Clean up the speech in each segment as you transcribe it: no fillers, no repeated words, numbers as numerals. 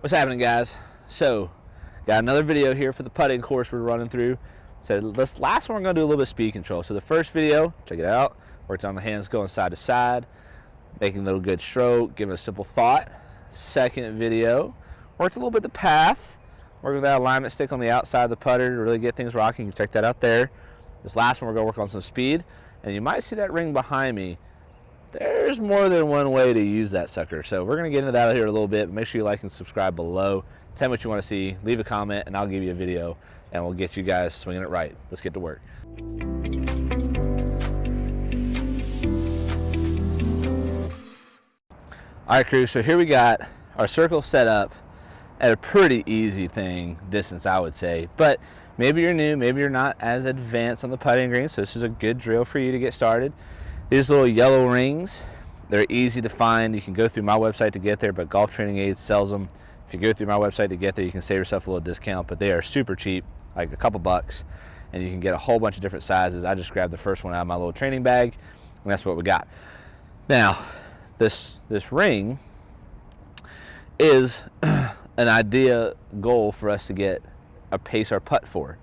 What's happening, guys? So, got another video here for the putting course we're running through. So this last one we're going to do a little bit of speed control. So the first video, check it out, worked on the hands going side to side, making a little good stroke, giving a simple thought. Second video, worked a little bit the path, worked with that alignment stick on the outside of the putter to really get things rocking. You can check that out there. This last one we're going to work on some speed, and you might see that ring behind me. There's more than one way to use that sucker, so we're going to get into that here a little bit. Make sure you like and subscribe below. Tell me what you want to see, leave a comment, and I'll give you a video, and we'll get you guys swinging it right. Let's get to work. All right, crew, so here we got our circle set up at a pretty easy distance, I would say. But maybe you're new, maybe you're not as advanced on the putting green, so this is a good drill for you to get started. These little yellow rings, they're easy to find. You can go through my website to get there, but Golf Training Aids sells them. If you go through my website to get there, you can save yourself a little discount, but they are super cheap, like a couple bucks, and you can get a whole bunch of different sizes. I just grabbed the first one out of my little training bag, and that's what we got. Now, this ring is an idea goal for us to get a pace or putt for,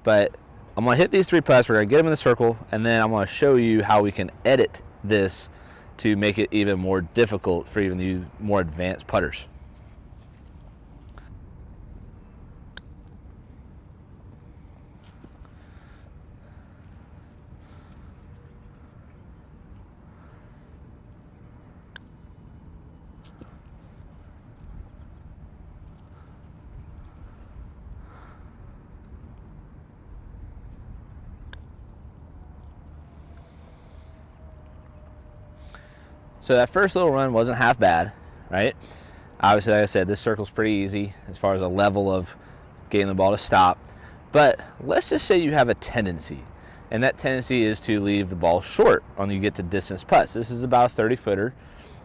but I'm going to hit these 3 putts, we're going to get them in the circle, and then I'm going to show you how we can edit this to make it even more difficult for even you more advanced putters. So that first little run wasn't half bad, right? Obviously, like I said, this circle's pretty easy as far as a level of getting the ball to stop. But let's just say you have a tendency, and that tendency is to leave the ball short when you get to distance putts. This is about a 30-footer.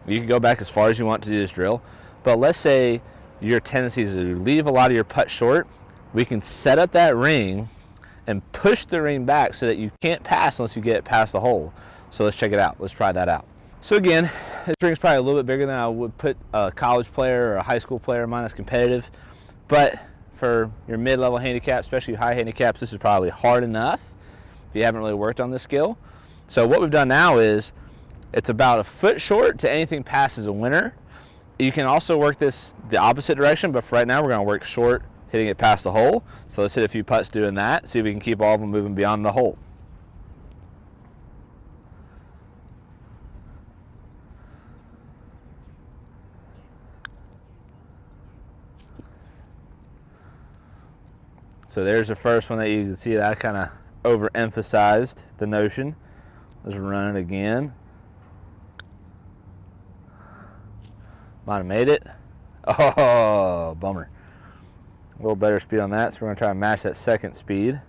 You can go back as far as you want to do this drill, but let's say your tendency is to leave a lot of your putts short. We can set up that ring and push the ring back so that you can't pass unless you get it past the hole. So let's check it out. Let's try that out. So again, this ring's probably a little bit bigger than I would put a college player or a high school player of mine that's competitive. But for your mid-level handicap, especially high handicaps, this is probably hard enough if you haven't really worked on this skill. So what we've done now is it's about a foot short to anything past is a winner. You can also work this the opposite direction, but for right now we're going to work short, hitting it past the hole. So let's hit a few putts doing that, see if we can keep all of them moving beyond the hole. So there's the first one that you can see that I kind of overemphasized the notion. Let's run it again. Might have made it. Oh, bummer. A little better speed on that, so we're going to try and match that second speed.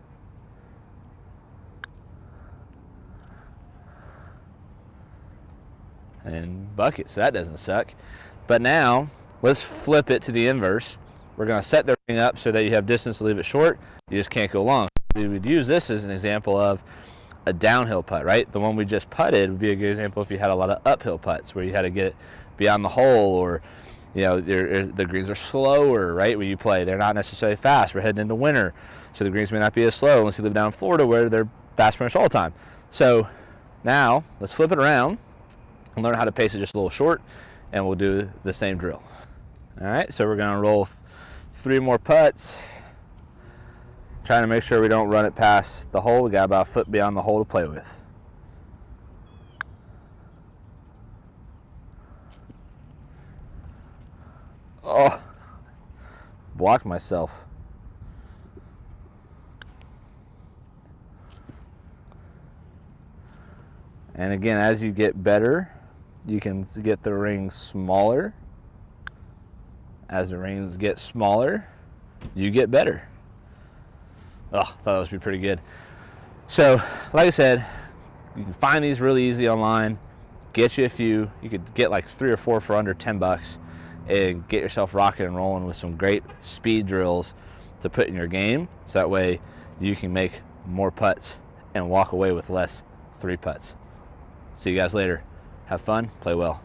And bucket, so that doesn't suck. But now, let's flip it to the inverse. We're going to set the ring up so that you have distance to leave it short. You just can't go long. We would use this as an example of a downhill putt, right? The one we just putted would be a good example if you had a lot of uphill putts where you had to get it beyond the hole, or you know, the greens are slower, right, where you play. They're not necessarily fast. We're heading into winter, so the greens may not be as slow unless you live down in Florida where they're fast pretty much all the time. So now let's flip it around and learn how to pace it just a little short, and we'll do the same drill. All right, so we're going to roll 3 more putts, trying to make sure we don't run it past the hole. We got about a foot beyond the hole to play with. Oh, blocked myself. And again, as you get better, you can get the rings smaller. As the rings get smaller, you get better. Oh, I thought that would be pretty good. So, like I said, you can find these really easy online. Get you a few. You could get like 3 or 4 for under 10 bucks and get yourself rocking and rolling with some great speed drills to put in your game. So that way you can make more putts and walk away with less 3 putts. See you guys later. Have fun, play well.